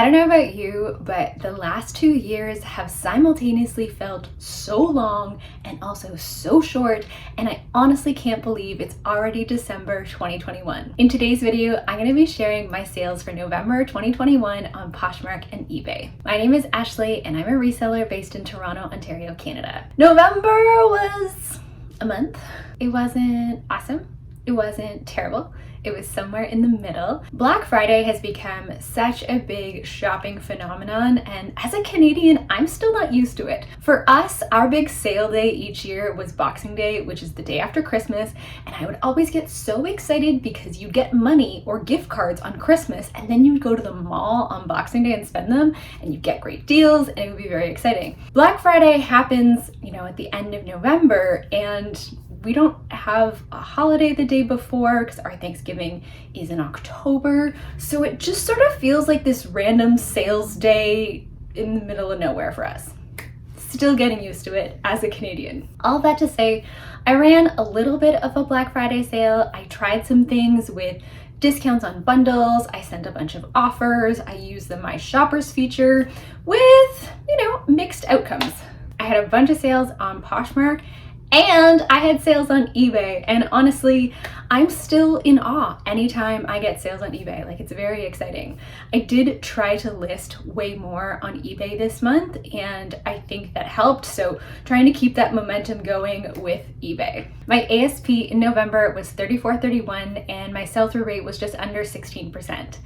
I don't know about you, but the last 2 years have simultaneously felt so long and also so short, and I honestly can't believe it's already December 2021. In today's video, I'm going to be sharing my sales for November 2021 on Poshmark and eBay. My name is Ashley, and I'm a reseller based in Toronto, Ontario, Canada. November was a month. It wasn't awesome. It wasn't terrible. It was somewhere in the middle. Black Friday has become such a big shopping phenomenon, and as a Canadian, I'm still not used to it. For us, our big sale day each year was Boxing Day, which is the day after Christmas, and I would always get so excited because you get money or gift cards on Christmas, and then you would go to the mall on Boxing Day and spend them, and you get great deals, and it would be very exciting. Black Friday happens, at the end of November, and we don't have a holiday the day before because our Thanksgiving is in October. So it just sort of feels like this random sales day in the middle of nowhere for us. Still getting used to it as a Canadian. All that to say, I ran a little bit of a Black Friday sale. I tried some things with discounts on bundles. I sent a bunch of offers. I used the My Shoppers feature with, mixed outcomes. I had a bunch of sales on Poshmark, and I had sales on eBay, and honestly, I'm still in awe anytime I get sales on eBay. It's very exciting. I did try to list way more on eBay this month, and I think that helped, so trying to keep that momentum going with eBay. My ASP in November was $34.31, and my sell-through rate was just under 16%.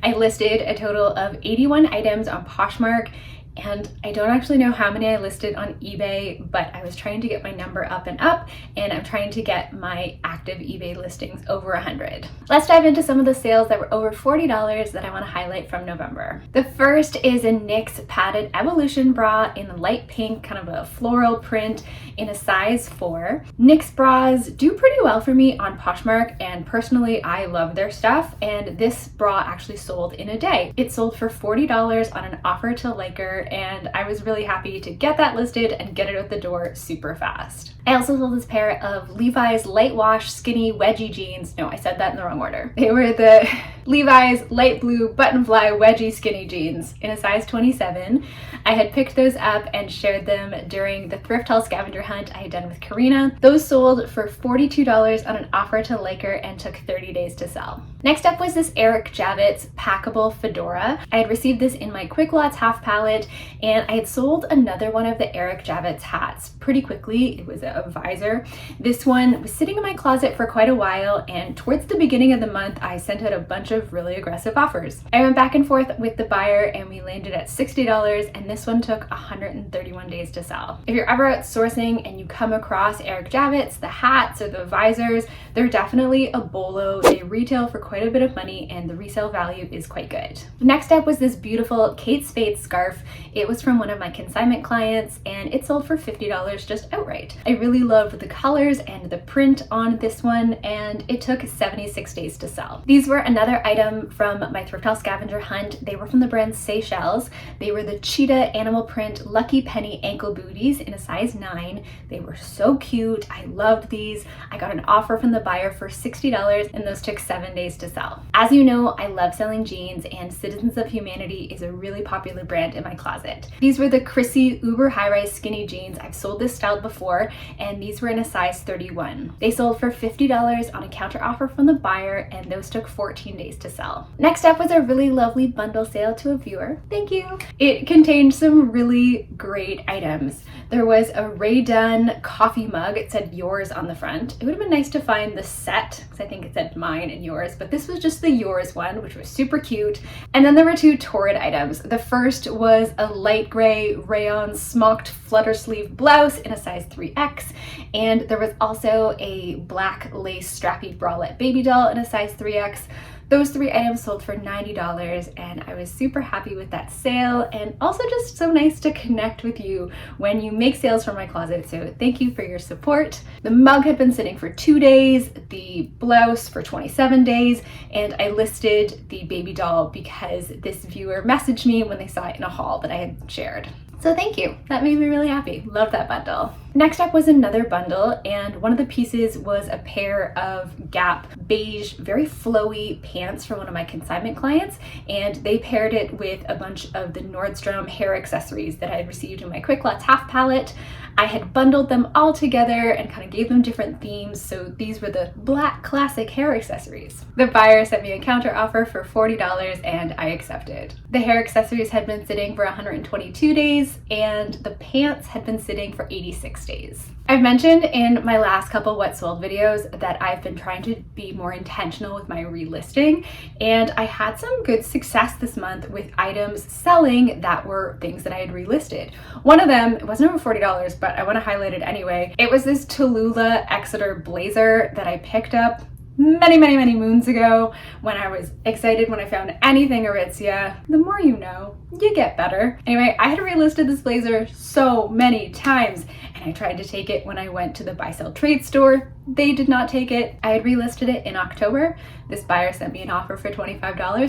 I listed a total of 81 items on Poshmark, and I don't actually know how many I listed on eBay, but I was trying to get my number up and up, and I'm trying to get my active eBay listings over 100. Let's dive into some of the sales that were over $40 that I want to highlight from November. The first is a NYX padded Evolution bra in a light pink, kind of a floral print in a size 4. NYX bras do pretty well for me on Poshmark, and personally I love their stuff, and this bra actually sold in a day. It sold for $40 on an offer to liker, and I was really happy to get that listed and get it out the door super fast. I also sold this pair of Levi's light wash skinny wedgie jeans. No, I said that in the wrong order. They were the Levi's light blue button fly wedgie skinny jeans in a size 27. I had picked those up and shared them during the thrift haul scavenger hunt I had done with Karina. Those sold for $42 on an offer to liker and took 30 days to sell. Next up was this Eric Javits packable fedora. I had received this in my Quick Lots half pallet, and I had sold another one of the Eric Javits hats pretty quickly. It was a visor. This one was sitting in my closet for quite a while, and towards the beginning of the month, I sent out a bunch of really aggressive offers. I went back and forth with the buyer, and we landed at $60, and this one took 131 days to sell. If you're ever out sourcing and you come across Eric Javits, the hats or the visors, they're definitely a bolo. They retail for quite a bit of money, and the resale value is quite good. Next up was this beautiful Kate Spade scarf. It was from one of my consignment clients, and it sold for $50 just outright. I really loved the colors and the print on this one, and it took 76 days to sell. These were another item from my thrift haul scavenger hunt. They were from the brand Seychelles. They were the cheetah animal print Lucky Penny ankle booties in a size 9. They were so cute. I loved these. I got an offer from the buyer for $60, and those took 7 days to sell. As you know, I love selling jeans, and Citizens of Humanity is a really popular brand in my closet. These were the Chrissy Uber high-rise skinny jeans. I've sold this style before, and these were in a size 31. They sold for $50 on a counter offer from the buyer, and those took 14 days to sell. Next up was a really lovely bundle sale to a viewer. Thank you. It contained some really great items. There was a Ray Dunn coffee mug. It said yours on the front. It would have been nice to find the set, because I think it said mine and yours, but this was just the yours one, which was super cute. And then there were 2 Torrid items. The first was a light gray rayon smocked flutter sleeve blouse in a size 3X, and there was also a black lace strappy bralette baby doll in a size 3X. Those 3 items sold for $90, and I was super happy with that sale, and also just so nice to connect with you when you make sales from my closet, so thank you for your support. The mug had been sitting for 2 days, the blouse for 27 days, and I listed the baby doll because this viewer messaged me when they saw it in a haul that I had shared. So thank you. That made me really happy. Love that bundle. Next up was another bundle, and one of the pieces was a pair of Gap beige, very flowy pants from one of my consignment clients, and they paired it with a bunch of the Nordstrom hair accessories that I had received in my Quick Lots half palette. I had bundled them all together and kind of gave them different themes, so these were the black classic hair accessories. The buyer sent me a counter offer for $40 and I accepted. The hair accessories had been sitting for 122 days and the pants had been sitting for 86 days. I've mentioned in my last couple what sold videos that I've been trying to be more intentional with my relisting, and I had some good success this month with items selling that were things that I had relisted. One of them, it wasn't over $40, but I want to highlight it anyway. It was this Tallulah Exeter blazer that I picked up many moons ago when I was excited when I found anything Aritzia. The more you know, you get better. Anyway, I had relisted this blazer so many times and I tried to take it when I went to the buy sell trade store. They did not take it. I had relisted it in October. This buyer sent me an offer for $25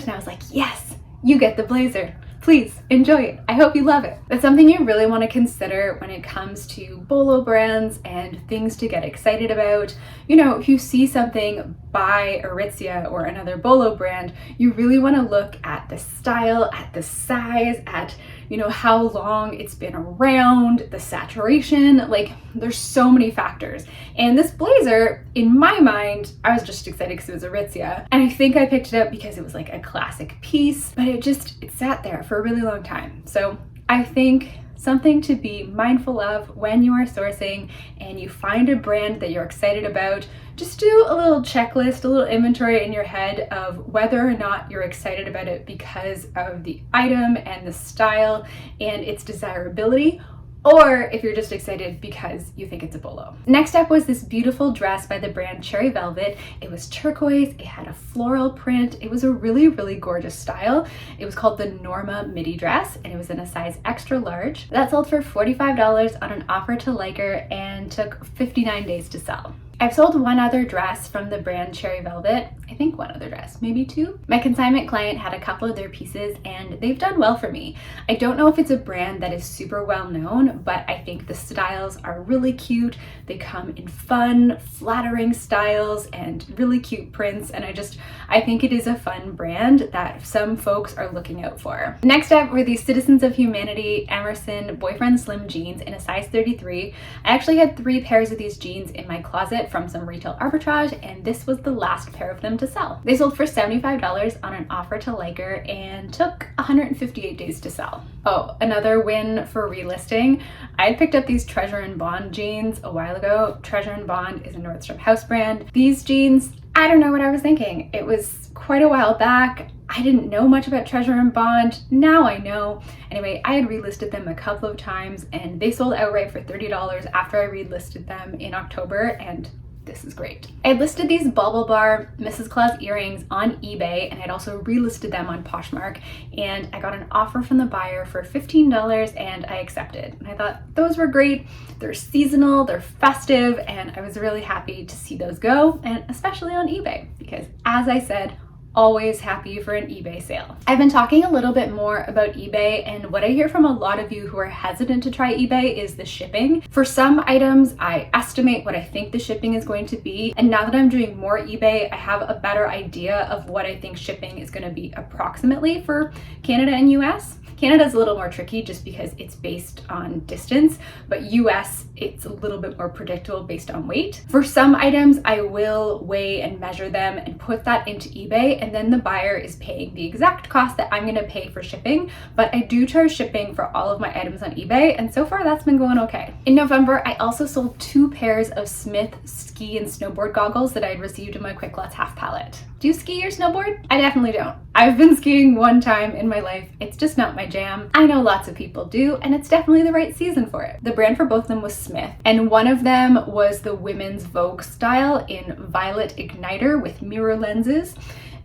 and I was like, yes, you get the blazer. Please enjoy it. I hope you love it. That's something you really want to consider when it comes to bolo brands and things to get excited about. You know, if you see something by Aritzia or another bolo brand, you really want to look at the style, at the size, at, you know, how long it's been around, the saturation. Like, there's so many factors. And this blazer, in my mind, I was just excited because it was Aritzia. And I think I picked it up because it was like a classic piece, but it sat there for a really long time. So I think something to be mindful of when you are sourcing and you find a brand that you're excited about, just do a little checklist, a little inventory in your head of whether or not you're excited about it because of the item and the style and its desirability, or if you're just excited because you think it's a bolo. Next up was this beautiful dress by the brand Cherry Velvet. It was turquoise, it had a floral print, it was a really gorgeous style. It was called the Norma midi dress and it was in a size extra large. That sold for $45 on an offer to Liker and took 59 days to sell. I've sold one other dress from the brand Cherry Velvet. I think one other dress, maybe two. My consignment client had a couple of their pieces and they've done well for me. I don't know if it's a brand that is super well known, but I think the styles are really cute. They come in fun, flattering styles and really cute prints. And I think it is a fun brand that some folks are looking out for. Next up were these Citizens of Humanity Emerson Boyfriend Slim jeans in a size 33. I actually had 3 pairs of these jeans in my closet from some retail arbitrage, and this was the last pair of them to sell. They sold for $75 on an offer to Liker and took 158 days to sell. Oh, another win for relisting. I had picked up these Treasure and Bond jeans a while ago. Treasure and Bond is a Nordstrom house brand. These jeans, I don't know what I was thinking. It was quite a while back. I didn't know much about Treasure and Bond. Now I know. Anyway, I had relisted them a couple of times and they sold outright for $30 after I relisted them in October, and this is great. I had listed these Bauble Bar Mrs. Claus earrings on eBay and I'd also relisted them on Poshmark, and I got an offer from the buyer for $15 and I accepted. And I thought those were great. They're seasonal, they're festive, and I was really happy to see those go, and especially on eBay because, as I said, always happy for an eBay sale. I've been talking a little bit more about eBay, and what I hear from a lot of you who are hesitant to try eBay is the shipping. For some items, I estimate what I think the shipping is going to be, and now that I'm doing more eBay, I have a better idea of what I think shipping is going to be approximately for Canada and US. Canada's a little more tricky just because it's based on distance, but US, it's a little bit more predictable based on weight. For some items, I will weigh and measure them and put that into eBay, and then the buyer is paying the exact cost that I'm gonna pay for shipping, but I do charge shipping for all of my items on eBay, and so far that's been going okay. In November, I also sold 2 pairs of Smith ski and snowboard goggles that I had received in my Quick Lots half palette. Do you ski or snowboard? I definitely don't. I've been skiing one time in my life. It's just not my jam. I know lots of people do, and it's definitely the right season for it. The brand for both of them was Smith, and one of them was the women's Vogue style in Violet Igniter with mirror lenses,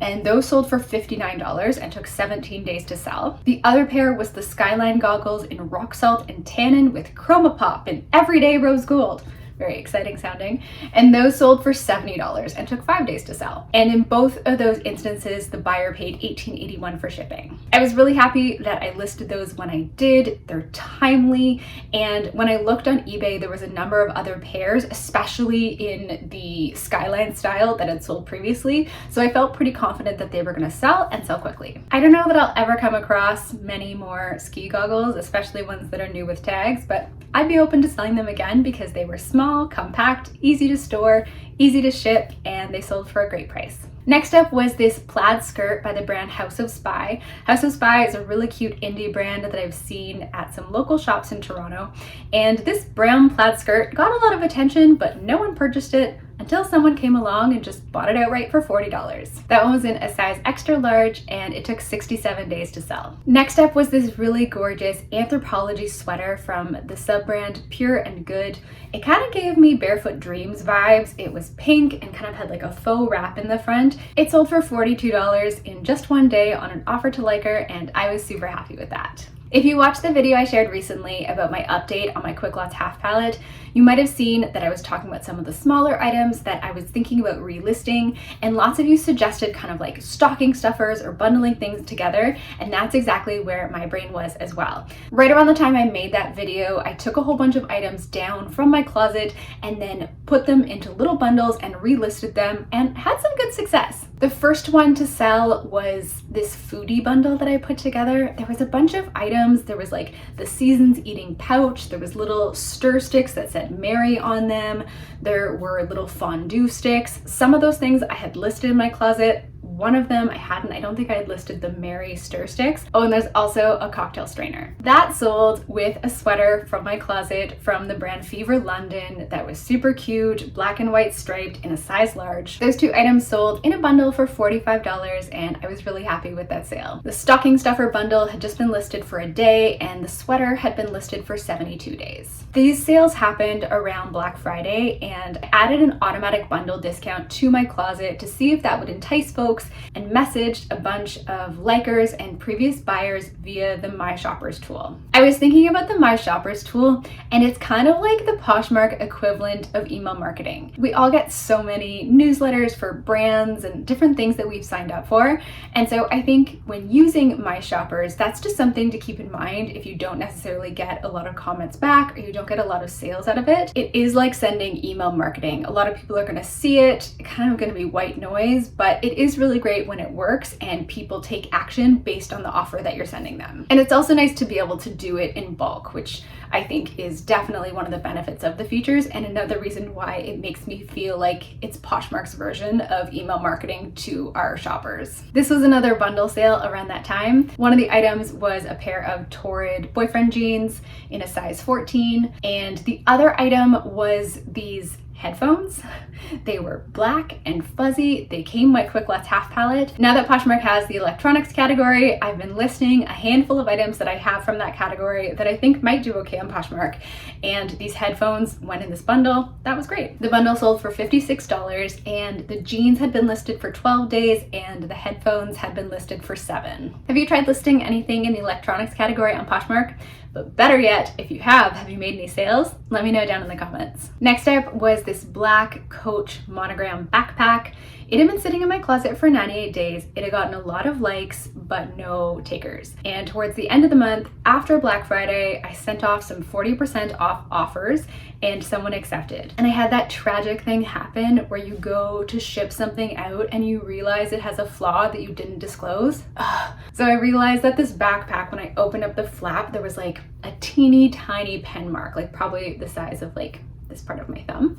and those sold for $59 and took 17 days to sell. The other pair was the Skyline goggles in rock salt and tannin with chroma pop and everyday rose gold. very exciting sounding, and those sold for $70 and took 5 days to sell. And in both of those instances, the buyer paid $18.81 for shipping. I was really happy that I listed those when I did. They're timely, and when I looked on eBay, there was a number of other pairs, especially in the Skyline style that had sold previously, so I felt pretty confident that they were going to sell and sell quickly. I don't know that I'll ever come across many more ski goggles, especially ones that are new with tags, but I'd be open to selling them again because they were small, compact, easy to store, easy to ship, and they sold for a great price. Next up was this plaid skirt by the brand House of Spy. House of Spy is a really cute indie brand that I've seen at some local shops in Toronto, and this brown plaid skirt got a lot of attention, but no one purchased it until someone came along and just bought it outright for $40. That one was in a size extra large, and it took 67 days to sell. Next up was this really gorgeous Anthropologie sweater from the sub-brand Pure and Good. It kind of gave me Barefoot Dreams vibes. It was pink and kind of had like a faux wrap in the front. It sold for $42 in just 1 day on an offer to liker, and I was super happy with that. If you watched the video I shared recently about my update on my Quick Lots half palette, you might have seen that I was talking about some of the smaller items that I was thinking about relisting, and lots of you suggested kind of like stocking stuffers or bundling things together, and that's exactly where my brain was as well. Right around the time I made that video, I took a whole bunch of items down from my closet and then put them into little bundles and relisted them and had some good success. The first one to sell was this foodie bundle that I put together. There was a bunch of items. There was like the Seasons Eating pouch. There was little stir sticks that said Mary on them. There were little fondue sticks. Some of those things I had listed in my closet. One of them I hadn't. I don't think I had listed the Mary stir sticks. Oh, and there's also a cocktail strainer. That sold with a sweater from my closet from the brand Fever London that was super cute, black and white striped in a size large. Those two items sold in a bundle for $45, and I was really happy with that sale. The stocking stuffer bundle had just been listed for a day, and the sweater had been listed for 72 days. These sales happened around Black Friday, and I added an automatic bundle discount to my closet to see if that would entice folks, and messaged a bunch of likers and previous buyers via the My Shoppers tool. I was thinking about the My Shoppers tool, and it's kind of like the Poshmark equivalent of email marketing. We all get so many newsletters for brands and different things that we've signed up for, and so I think when using My Shoppers, that's just something to keep in mind if you don't necessarily get a lot of comments back or you don't get a lot of sales out of it. It is like sending email marketing. A lot of people are going to see it, kind of going to be white noise, but it is really great when it works and people take action based on the offer that you're sending them. And it's also nice to be able to do it in bulk, which I think is definitely one of the benefits of the features, and another reason why it makes me feel like it's Poshmark's version of email marketing to our shoppers. This was another bundle sale around that time. One of the items was a pair of Torrid boyfriend jeans in a size 14, and the other item was these headphones. They were black and fuzzy. They came my Quick Lots half palette. Now that Poshmark has the electronics category, I've been listing a handful of items that I have from that category that I think might do okay on Poshmark, and these headphones went in this bundle. That was great. The bundle sold for $56, and the jeans had been listed for 12 days and the headphones had been listed for 7. Have you tried listing anything in the electronics category on Poshmark? But better yet, if you have you made any sales? Let me know down in the comments. Next up was this black Coach monogram backpack. It had been sitting in my closet for 98 days. It had gotten a lot of likes, but no takers. And towards the end of the month, after Black Friday, I sent off some 40% off offers and someone accepted. And I had that tragic thing happen where you go to ship something out and you realize it has a flaw that you didn't disclose. So I realized that this backpack, when I opened up the flap, there was like a teeny tiny pen mark, like probably the size of like this part of my thumb,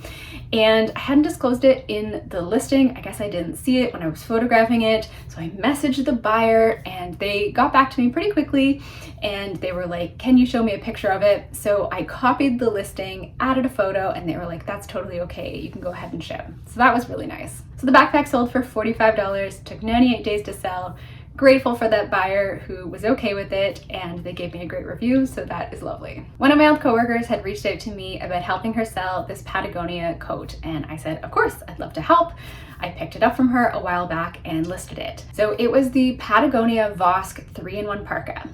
and I hadn't disclosed it in the listing. I guess I didn't see it when I was photographing it, so I messaged the buyer and they got back to me pretty quickly and they were like, can you show me a picture of it? So I copied the listing, added a photo, and they were like, that's totally okay, you can go ahead and ship. So that was really nice. So the backpack sold for $45, took 98 days to sell. Grateful for that buyer who was okay with it, and they gave me a great review, so that is lovely. One of my old coworkers had reached out to me about helping her sell this Patagonia coat, and I said, of course, I'd love to help. I picked it up from her a while back and listed it. So it was the Patagonia Vosk 3-in-1 parka.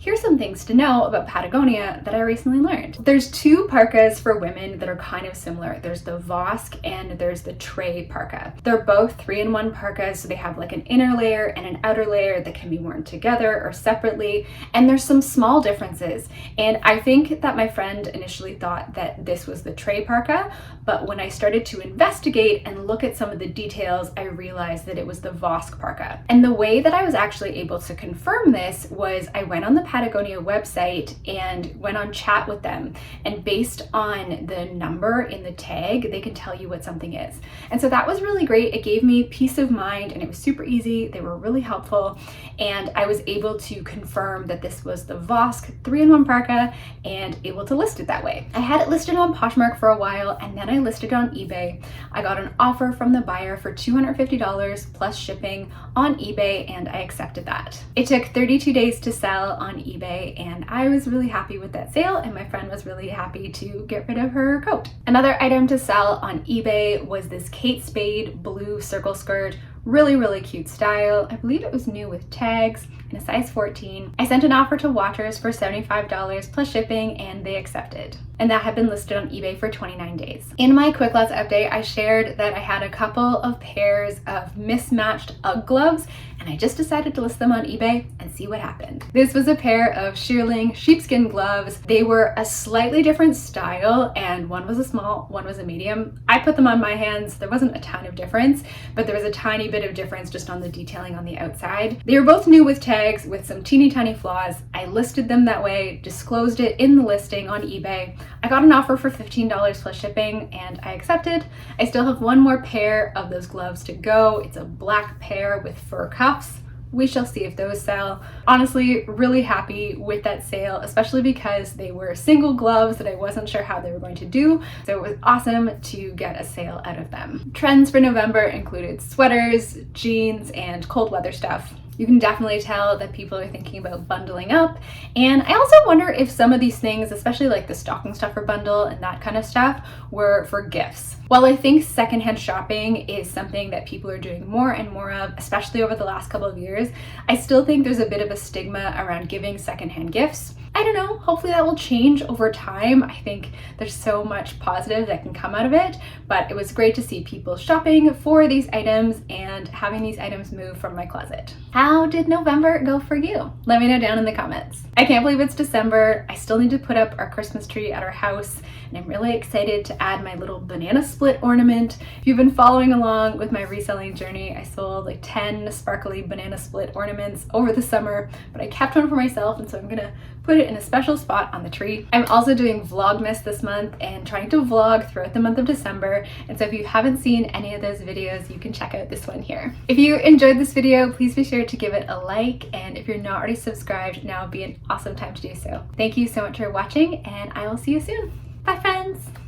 Here's some things to know about Patagonia that I recently learned. There's two parkas for women that are kind of similar. There's the Vosk and there's the Tray parka. They're both 3-in-1 parkas, so they have like an inner layer and an outer layer that can be worn together or separately, and there's some small differences. And I think that my friend initially thought that this was the Tray parka, but when I started to investigate and look at some of the details, I realized that it was the Vosk parka. And the way that I was actually able to confirm this was I went on the Patagonia website and went on chat with them, and based on the number in the tag, they can tell you what something is. And so that was really great. It gave me peace of mind and it was super easy. They were really helpful, and I was able to confirm that this was the Vosk 3-in-1 parka and able to list it that way. I had it listed on Poshmark for a while, and then I listed it on eBay. I got an offer from the buyer for $250 plus shipping on eBay, and I accepted that. It took 32 days to sell on eBay, and I was really happy with that sale, and my friend was really happy to get rid of her coat. Another item to sell on eBay was this Kate Spade blue circle skirt. Really cute style. I believe it was new with tags in a size 14. I sent an offer to Watchers for $75 plus shipping, and they accepted. And that had been listed on eBay for 29 days. In my Quick Lots update, I shared that I had a couple of pairs of mismatched UGG gloves, and I just decided to list them on eBay and see what happened. This was a pair of shearling sheepskin gloves. They were a slightly different style, and one was a small, one was a medium. I put them on my hands. There wasn't a ton of difference, but there was a tiny bit of difference just on the detailing on the outside. They were both new with tags with some teeny tiny flaws. I listed them that way, disclosed it in the listing on eBay. I got an offer for $15 plus shipping, and I accepted. I still have one more pair of those gloves to go. It's a black pair with fur cuffs. We shall see if those sell. Honestly, really happy with that sale, especially because they were single gloves that I wasn't sure how they were going to do. So it was awesome to get a sale out of them. Trends for November included sweaters, jeans, and cold weather stuff. You can definitely tell that people are thinking about bundling up. And I also wonder if some of these things, especially like the stocking stuffer bundle and that kind of stuff, were for gifts. While I think secondhand shopping is something that people are doing more and more of, especially over the last couple of years, I still think there's a bit of a stigma around giving secondhand gifts. I don't know, hopefully that will change over time. I think there's so much positive that can come out of it, but it was great to see people shopping for these items and having these items move from my closet. How did November go for you? Let me know down in the comments. I can't believe it's December. I still need to put up our Christmas tree at our house, and I'm really excited to add my little banana split ornament. If you've been following along with my reselling journey, I sold like 10 sparkly banana split ornaments over the summer, but I kept one for myself, and so I'm gonna put it in a special spot on the tree. I'm also doing Vlogmas this month and trying to vlog throughout the month of December, and so if you haven't seen any of those videos, you can check out this one here. If you enjoyed this video, please be sure to give it a like, and if you're not already subscribed, now would be an awesome time to do so. Thank you so much for watching, and I will see you soon. Bye friends!